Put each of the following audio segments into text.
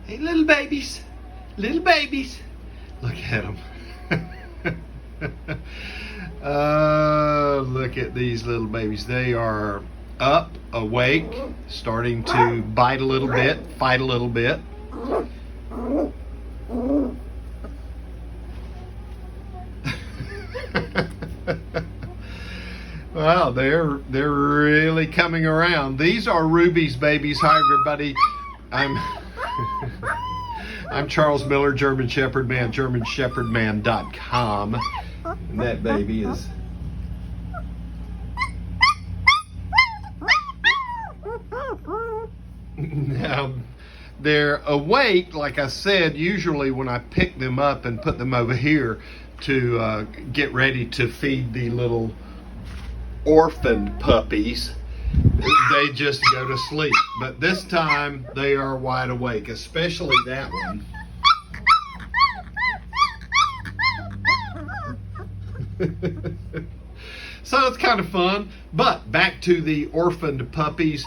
Hey, little babies. Little babies. Look at them. Look at these little babies. They are up, awake, starting to bite a little bit, fight a little bit. Wow, they're really coming around. These are Ruby's babies. Hi everybody. I'm Charles Miller, German Shepherd Man, GermanShepherdMan.com. And that baby is now they're awake, like I said. Usually when I pick them up and put them over here to get ready to feed the little orphaned puppies, they just go to sleep. But this time they are wide awake, especially that one. So it's kind of fun. But back to the orphaned puppies.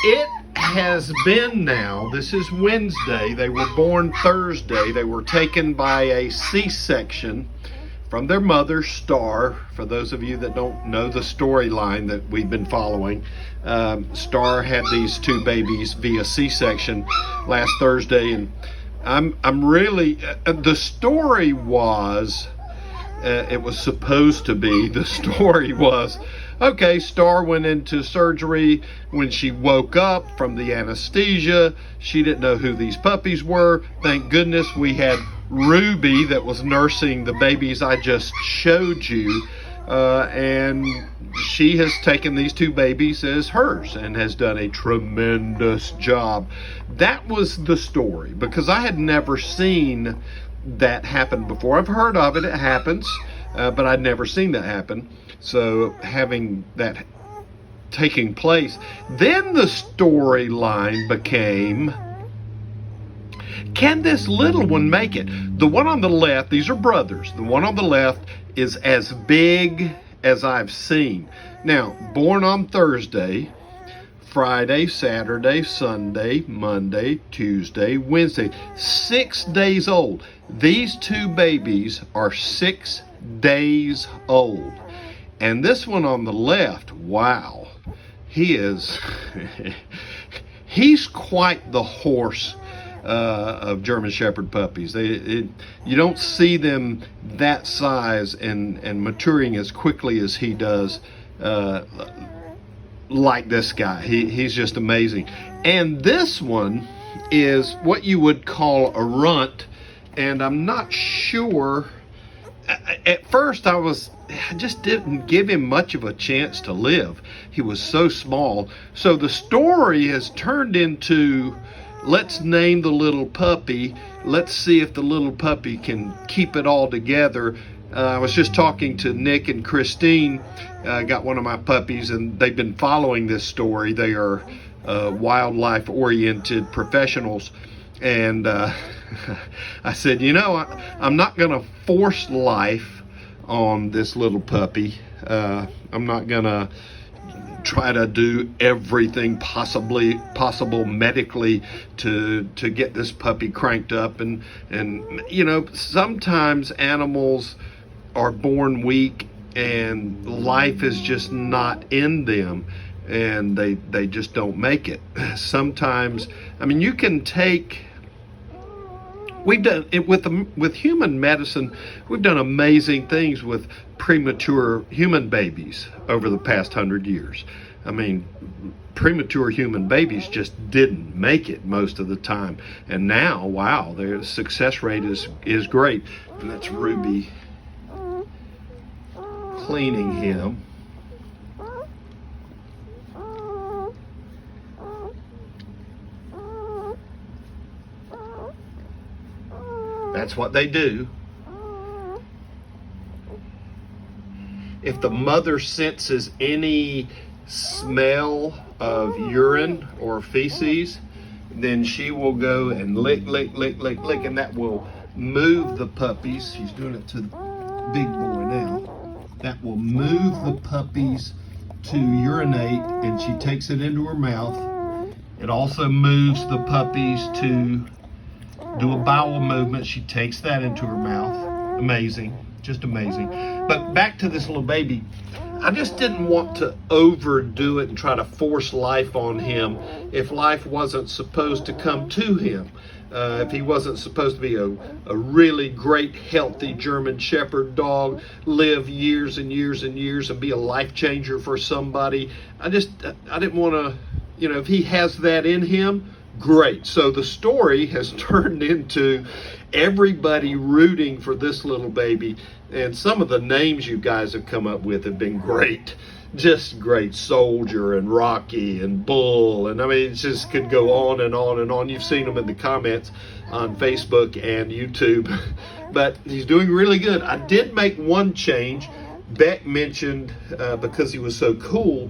It has been now, this is Wednesday, they were born Thursday. They were taken by a C-section from their mother, Star. For those of you that don't know the storyline that we've been following, Star had these two babies via C-section last Thursday, and I'm really, the story was, it was supposed to be, the story was, okay, Star went into surgery. When she woke up from the anesthesia, she didn't know who these puppies were. Thank goodness we had Ruby that was nursing the babies I just showed you, and she has taken these two babies as hers and has done a tremendous job. That was the story, because I had never seen that happen before. I've heard of it, it happens, but I'd never seen that happen. So having that taking place, then the storyline became, can this little one make it? The one on the left, these are brothers, the one on the left is as big as I've seen. Now, born on Thursday, Friday, Saturday, Sunday, Monday, Tuesday, Wednesday, 6 days old. These two babies are 6 days old. And this one on the left, wow, he is, he's quite the horse of German Shepherd puppies. You don't see them that size and maturing as quickly as he does, like this guy. He's just amazing. And this one is what you would call a runt, and I'm not sure. At first I just didn't give him much of a chance to live. He was so small. So the story has turned into, let's name the little puppy. Let's see if the little puppy can keep it all together. I was just talking to Nick and Christine, got one of my puppies, and they've been following this story. They are wildlife oriented professionals. And I said, you know, I'm not going to force life on this little puppy. I'm not going to try to do everything possible medically to get this puppy cranked up. And you know, sometimes animals are born weak and life is just not in them, and they just don't make it. Sometimes, I mean, you can take, we've done it with human medicine. We've done amazing things with premature human babies over the past 100 years. I mean, premature human babies just didn't make it most of the time. And now, wow, their success rate is great. And that's Ruby cleaning him. That's what they do. If the mother senses any smell of urine or feces, then she will go and lick, and that will move the puppies. She's doing it to the big boy now. That will move the puppies to urinate, and she takes it into her mouth. It also moves the puppies to do a bowel movement. She takes that into her mouth. Amazing, just amazing. But back to this little baby. I just didn't want to overdo it and try to force life on him if life wasn't supposed to come to him. If he wasn't supposed to be a really great, healthy German Shepherd dog, live years and years and years and be a life changer for somebody. I didn't want to, if he has that in him, great. So the story has turned into everybody rooting for this little baby. And some of the names you guys have come up with have been great. Just great. Soldier and Rocky and Bull. And I mean, it just could go on and on and on. You've seen them in the comments on Facebook and YouTube. But he's doing really good. I did make one change. Beck mentioned, because he was so cool,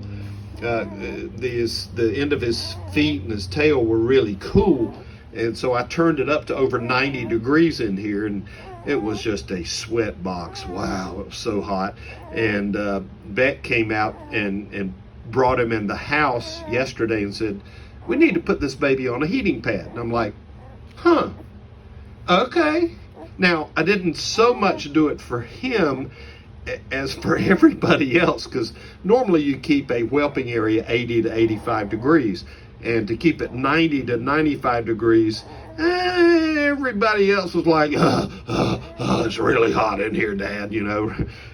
the end of his feet and his tail were really cool. And so I turned it up to over 90 degrees in here, and it was just a sweat box. Wow, it was so hot. And Beck came out and brought him in the house yesterday and said, we need to put this baby on a heating pad. And I'm like, huh, okay. Now, I didn't so much do it for him as for everybody else, because normally you keep a whelping area 80 to 85 degrees. And to keep it 90 to 95 degrees, everybody else was like, it's really hot in here, Dad.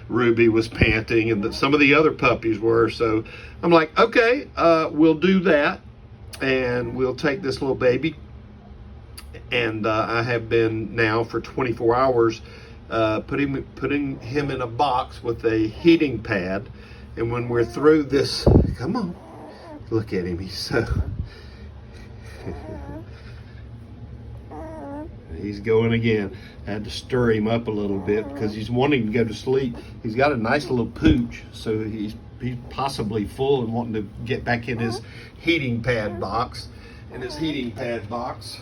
Ruby was panting, and some of the other puppies were. So I'm like, okay, we'll do that, and we'll take this little baby. And I have been now for 24 hours putting him in a box with a heating pad. And when we're through this, come on. Look at him, he's so... He's going again. I had to stir him up a little bit because he's wanting to go to sleep. He's got a nice little pooch, so he's possibly full and wanting to get back in his heating pad box. And his heating pad box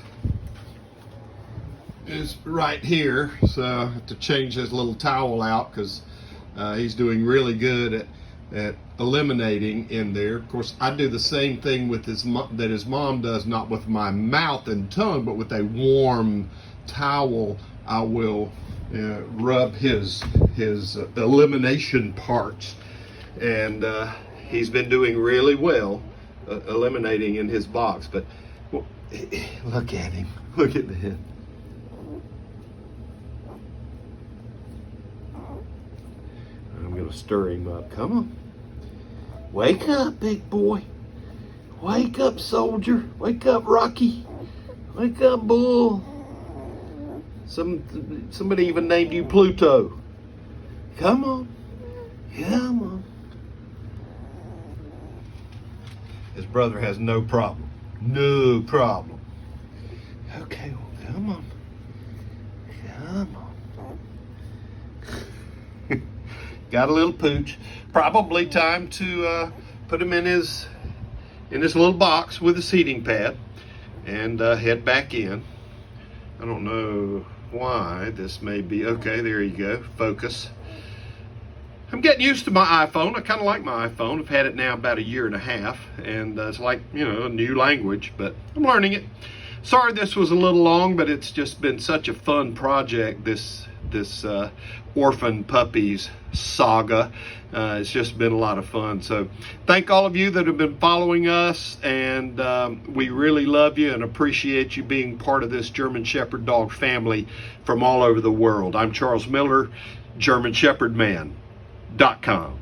is right here, so I have to change his little towel out because he's doing really good at eliminating in there. Of course, I do the same thing with his mom does, not with my mouth and tongue, but with a warm towel. I will rub his elimination parts, and he's been doing really well eliminating in his box. But look at him, look at him. I'm gonna stir him up. Come on. Wake up, big boy. Wake up, soldier. Wake up, Rocky. Wake up, Bull. Somebody even named you Pluto. Come on. Come on. His brother has no problem. No problem. Okay, well, come on. Come on. Got a little pooch. Probably time to put him in his little box with his heating pad and head back in. I don't know why this may be. Okay, there you go. Focus. I'm getting used to my iPhone. I kind of like my iPhone. I've had it now about 1.5 years, and it's like, a new language, but I'm learning it. Sorry this was a little long, but it's just been such a fun project, this orphan puppies saga. It's just been a lot of fun. So thank all of you that have been following us, and we really love you and appreciate you being part of this German Shepherd dog family from all over the world. I'm Charles Miller, GermanShepherdman.com.